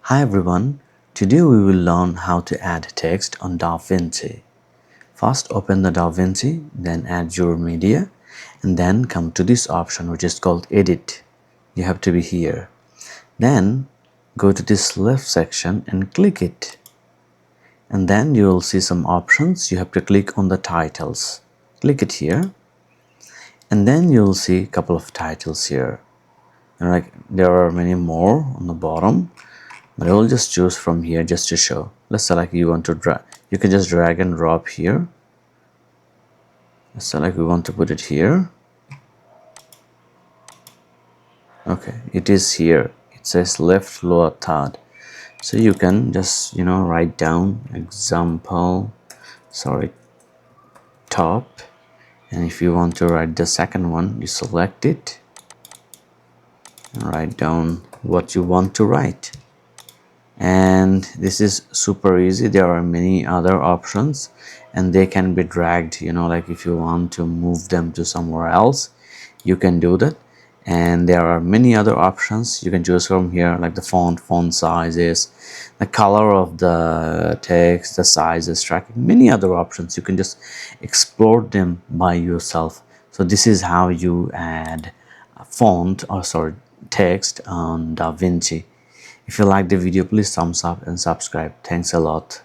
Hi everyone, today we will learn how to add text on DaVinci. First open the DaVinci, then add your media and then come to this option which is called edit. You have to be here. Then go to this left section and click it. And then you will see some options. You have to click on the titles. Click it here. And then you'll see a couple of titles here. And like there are many more on the bottom. But I will just choose from here just to show. Let's select you want to drag. You can just drag and drop here. Let's select we want to put it here. Okay, it is here. It says left lower third. So you can just write down example. Top. And if you want to write the second one, you select it and write down what you want to write. And this is super easy. There are many other options and they can be dragged, like if you want to move them to somewhere else, you can do that. And there are many other options you can choose from here, like the font sizes, the color of the text, the sizes, tracking, many other options. You can just explore them by yourself. So this is how you add text on DaVinci. If you like the video, please thumbs up and subscribe. Thanks a lot.